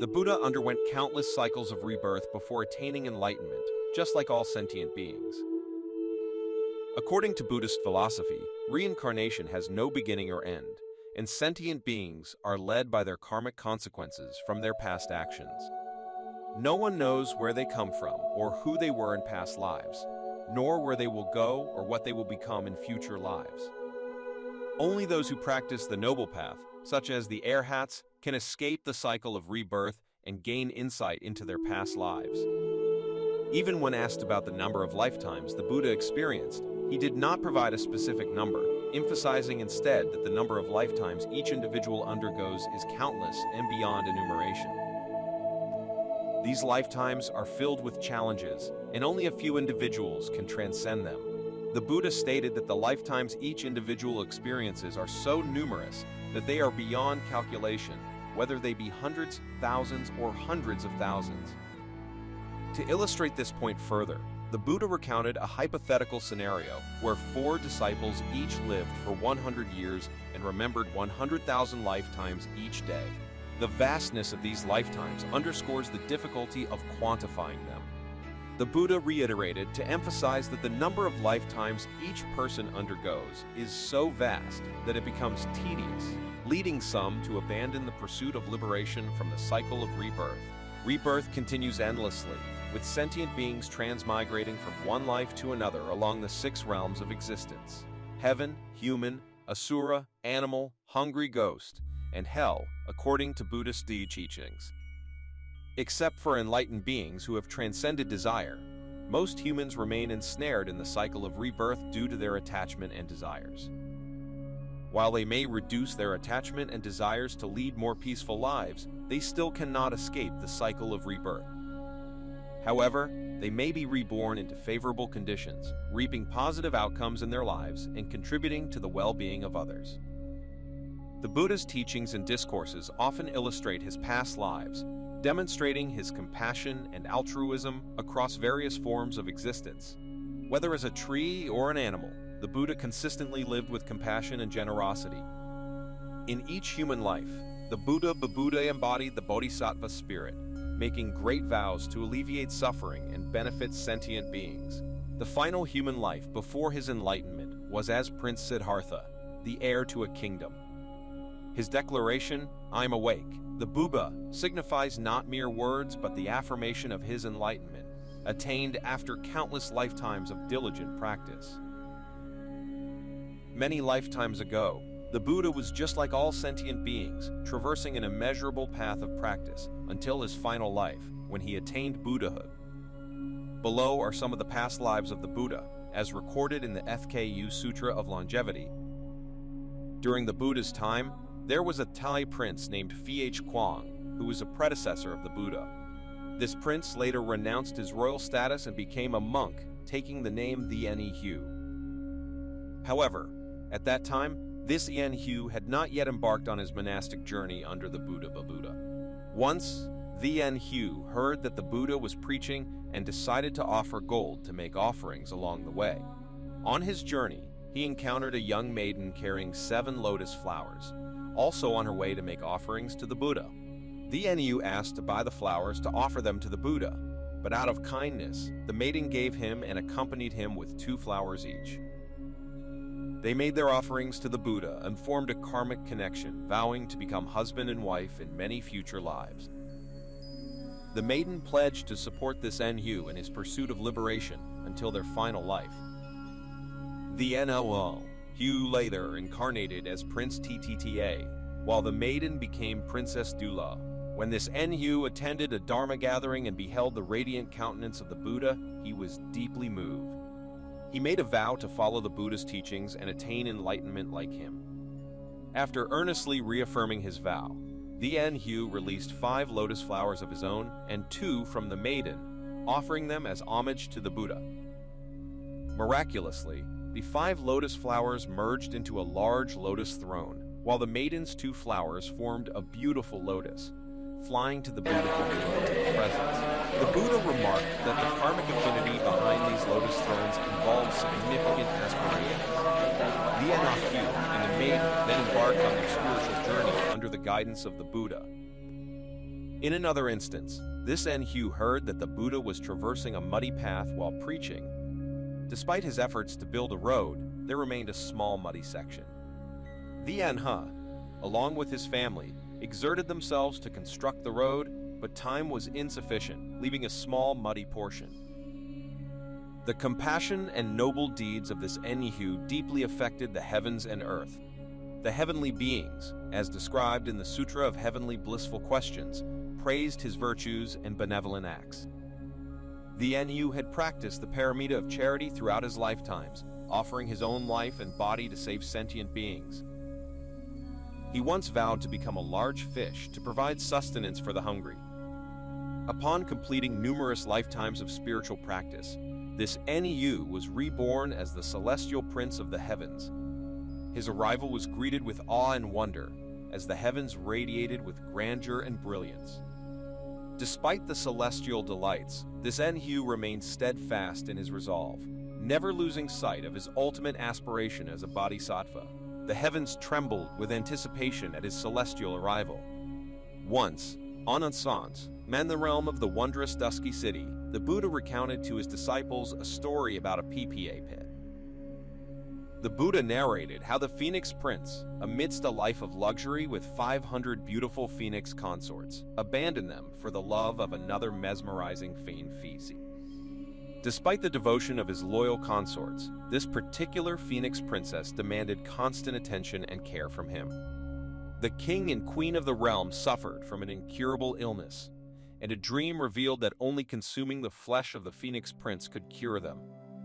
The Buddha underwent countless cycles of rebirth before attaining enlightenment, just like all sentient beings. According to Buddhist philosophy, reincarnation has no beginning or end, and sentient beings are led by their karmic consequences from their past actions. No one knows where they come from or who they were in past lives, nor where they will go or what they will become in future lives. Only those who practice the noble path, such as the arhats, can escape the cycle of rebirth and gain insight into their past lives. Even when asked about the number of lifetimes the Buddha experienced, he did not provide a specific number, emphasizing instead that the number of lifetimes each individual undergoes is countless and beyond enumeration. These lifetimes are filled with challenges, and only a few individuals can transcend them. The Buddha stated that the lifetimes each individual experiences are so numerous that they are beyond calculation, whether they be hundreds, thousands, or hundreds of thousands. To illustrate this point further, the Buddha recounted a hypothetical scenario where 4 disciples each lived for 100 years and remembered 100,000 lifetimes each day. The vastness of these lifetimes underscores the difficulty of quantifying them. The Buddha reiterated to emphasize that the number of lifetimes each person undergoes is so vast that it becomes tedious, leading some to abandon the pursuit of liberation from the cycle of rebirth. Rebirth continues endlessly, with sentient beings transmigrating from one life to another along the 6 realms of existence: heaven, human, asura, animal, hungry ghost, and hell, according to Buddhist teachings. Except for enlightened beings who have transcended desire, most humans remain ensnared in the cycle of rebirth due to their attachment and desires. While they may reduce their attachment and desires to lead more peaceful lives, they still cannot escape the cycle of rebirth. However, they may be reborn into favorable conditions, reaping positive outcomes in their lives and contributing to the well-being of others. The Buddha's teachings and discourses often illustrate his past lives, demonstrating his compassion and altruism across various forms of existence. Whether as a tree or an animal, the Buddha consistently lived with compassion and generosity. In each human life, the Buddha embodied the Bodhisattva spirit, making great vows to alleviate suffering and benefit sentient beings. The final human life before his enlightenment was as Prince Siddhartha, the heir to a kingdom. His declaration, "I'm awake," the Buddha, signifies not mere words but the affirmation of his enlightenment, attained after countless lifetimes of diligent practice. Many lifetimes ago, the Buddha was just like all sentient beings, traversing an immeasurable path of practice until his final life, when he attained Buddhahood. Below are some of the past lives of the Buddha, as recorded in the FKU Sutra of Longevity. During the Buddha's time, there was a Thai prince named Ph. Quang, who was a predecessor of the Buddha. This prince later renounced his royal status and became a monk, taking the name Yen Hu. However, at that time, this Yen Hu had not yet embarked on his monastic journey under the Buddha. Once, Yen Hu heard that the Buddha was preaching and decided to offer gold to make offerings along the way. On his journey, he encountered a young maiden carrying 7 lotus flowers, also on her way to make offerings to the Buddha. Yen Hu asked to buy the flowers to offer them to the Buddha, but out of kindness, the maiden gave him and accompanied him with 2 flowers each. They made their offerings to the Buddha and formed a karmic connection, vowing to become husband and wife in many future lives. The maiden pledged to support this Yen Hu in his pursuit of liberation until their final life. The Yen Hu later incarnated as Prince Tta, while the maiden became Princess Dula. When this Yen Hu attended a Dharma gathering and beheld the radiant countenance of the Buddha, he was deeply moved. He made a vow to follow the Buddha's teachings and attain enlightenment like him. After earnestly reaffirming his vow, the Yen Hu released 5 lotus flowers of his own and 2 from the maiden, offering them as homage to the Buddha. Miraculously, the 5 lotus flowers merged into a large lotus throne, while the maiden's 2 flowers formed a beautiful lotus, flying to the beautiful presence. The Buddha remarked that the karmic affinity behind these lotus thrones involves significant aspirations. The Yen Hu and the maiden then embarked on their spiritual journey under the guidance of the Buddha. In another instance, this Enhu heard that the Buddha was traversing a muddy path while preaching. Despite his efforts to build a road, there remained a small muddy section. The Enhu, along with his family, exerted themselves to construct the road, but time was insufficient, leaving a small muddy portion. The compassion and noble deeds of this Enhu deeply affected the heavens and earth. The heavenly beings, as described in the Sutra of Heavenly Blissful Questions, praised his virtues and benevolent acts. The Enhu had practiced the paramita of charity throughout his lifetimes, offering his own life and body to save sentient beings. He once vowed to become a large fish to provide sustenance for the hungry. Upon completing numerous lifetimes of spiritual practice, this Enyu was reborn as the celestial prince of the heavens. His arrival was greeted with awe and wonder, as the heavens radiated with grandeur and brilliance. Despite the celestial delights, this Enhu remained steadfast in his resolve, never losing sight of his ultimate aspiration as a bodhisattva. The heavens trembled with anticipation at his celestial arrival. Once, en Ansance, in the realm of the wondrous dusky city, the Buddha recounted to his disciples a story about a PPA pit. The Buddha narrated how the Phoenix Prince, amidst a life of luxury with 500 beautiful phoenix consorts, abandoned them for the love of another mesmerizing Phoenix. Despite the devotion of his loyal consorts, this particular Phoenix Princess demanded constant attention and care from him. The king and queen of the realm suffered from an incurable illness, and a dream revealed that only consuming the flesh of the Phoenix Prince could cure them.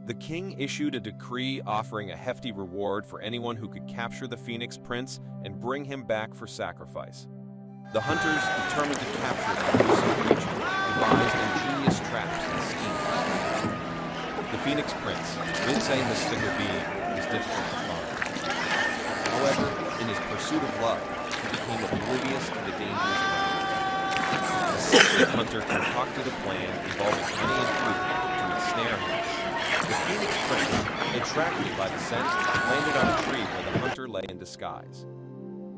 The king issued a decree offering a hefty reward for anyone who could capture the Phoenix Prince and bring him back for sacrifice. The hunters, determined to capture the elusive creature, devised ingenious traps and schemes. The Phoenix Prince, a mystical being, was difficult to find. However, in his pursuit of love, he became oblivious to the dangers around him. The secret hunter concocted a plan involving honey and fruit to ensnare him. The Phoenix Prince, attracted by the scent, landed on a tree where the hunter lay in disguise.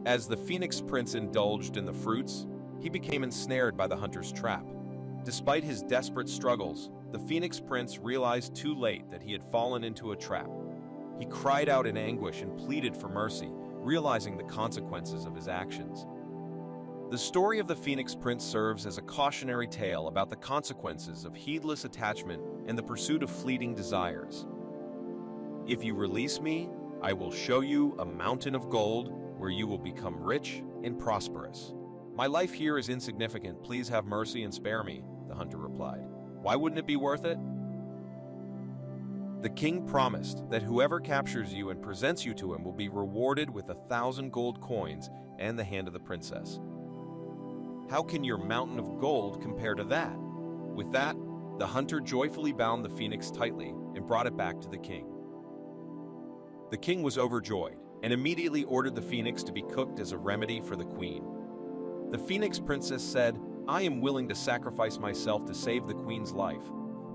As the Phoenix Prince indulged in the fruits, he became ensnared by the hunter's trap. Despite his desperate struggles, the Phoenix Prince realized too late that he had fallen into a trap. He cried out in anguish and pleaded for mercy, realizing the consequences of his actions. The story of the Phoenix Prince serves as a cautionary tale about the consequences of heedless attachment and the pursuit of fleeting desires. If you release me, I will show you a mountain of gold where you will become rich and prosperous. My life here is insignificant. Please have mercy and spare me, the hunter replied. Why wouldn't it be worth it? The king promised that whoever captures you and presents you to him will be rewarded with 1,000 gold coins and the hand of the princess. How can your mountain of gold compare to that? With that, the hunter joyfully bound the phoenix tightly and brought it back to the king. The king was overjoyed and immediately ordered the phoenix to be cooked as a remedy for the queen. The Phoenix Princess said, I am willing to sacrifice myself to save the queen's life,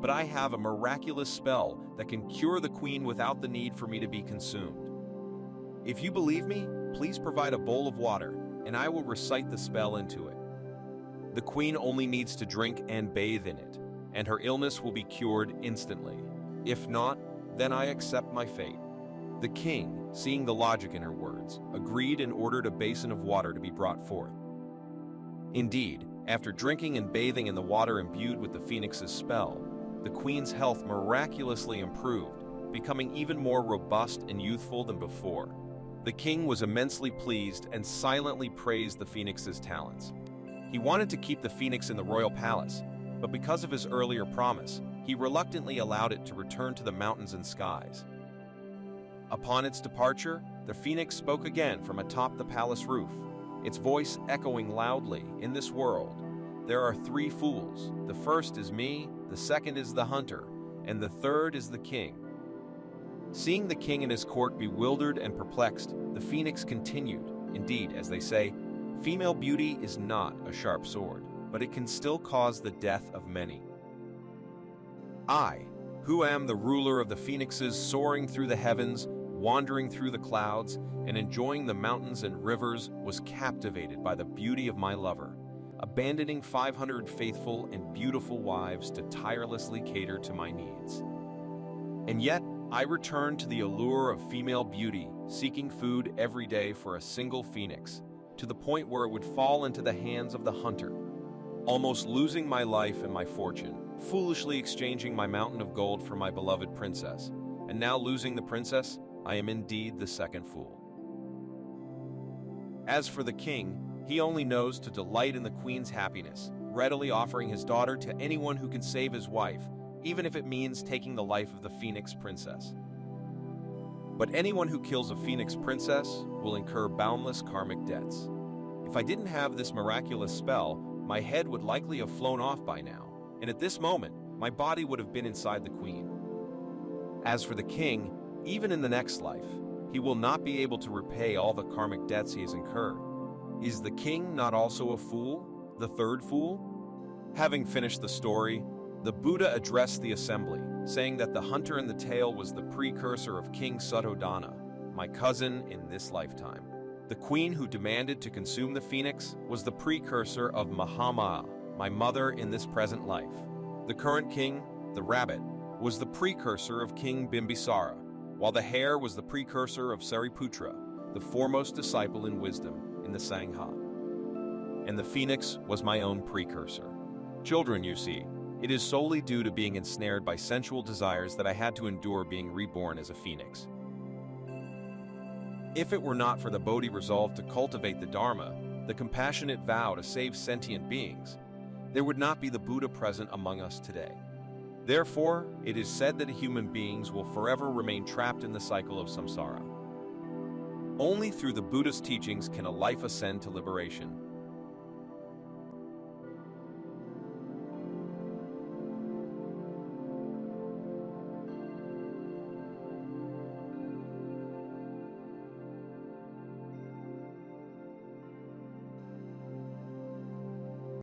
but I have a miraculous spell that can cure the queen without the need for me to be consumed. If you believe me, please provide a bowl of water, and I will recite the spell into it. The queen only needs to drink and bathe in it, and her illness will be cured instantly. If not, then I accept my fate. The king, seeing the logic in her words, agreed and ordered a basin of water to be brought forth. Indeed, after drinking and bathing in the water imbued with the phoenix's spell, the queen's health miraculously improved, becoming even more robust and youthful than before. The king was immensely pleased and silently praised the phoenix's talents. He wanted to keep the phoenix in the royal palace, but because of his earlier promise, he reluctantly allowed it to return to the mountains and skies. Upon its departure, the phoenix spoke again from atop the palace roof, its voice echoing loudly, in this world, there are 3 fools. The first is me, the second is the hunter, and the third is the king. Seeing the king and his court bewildered and perplexed, the phoenix continued, indeed, as they say, female beauty is not a sharp sword, but it can still cause the death of many. I, who am the ruler of the phoenixes soaring through the heavens, wandering through the clouds, and enjoying the mountains and rivers, was captivated by the beauty of my lover. abandoning 500 faithful and beautiful wives to tirelessly cater to my needs. And yet, I returned to the allure of female beauty, seeking food every day for a single phoenix, to the point where it would fall into the hands of the hunter, almost losing my life and my fortune, foolishly exchanging my mountain of gold for my beloved princess. And now losing the princess, I am indeed the second fool. As for the king, he only knows to delight in the queen's happiness, readily offering his daughter to anyone who can save his wife, even if it means taking the life of the Phoenix Princess. But anyone who kills a Phoenix Princess will incur boundless karmic debts. If I didn't have this miraculous spell, my head would likely have flown off by now, and at this moment, my body would have been inside the queen. As for the king, even in the next life, he will not be able to repay all the karmic debts he has incurred. Is the king not also a fool, the third fool? Having finished the story, the Buddha addressed the assembly, saying that the hunter in the tale was the precursor of King Suddhodana, my cousin in this lifetime. The queen who demanded to consume the phoenix was the precursor of Mahamaya, my mother in this present life. The current king, the rabbit, was the precursor of King Bimbisara, while the hare was the precursor of Sariputra, the foremost disciple in wisdom in the Sangha. And the phoenix was my own precursor. Children, you see, it is solely due to being ensnared by sensual desires that I had to endure being reborn as a phoenix. If it were not for the Bodhi resolve to cultivate the Dharma, the compassionate vow to save sentient beings, there would not be the Buddha present among us today. Therefore, it is said that human beings will forever remain trapped in the cycle of samsara. Only through the Buddha's teachings can a life ascend to liberation.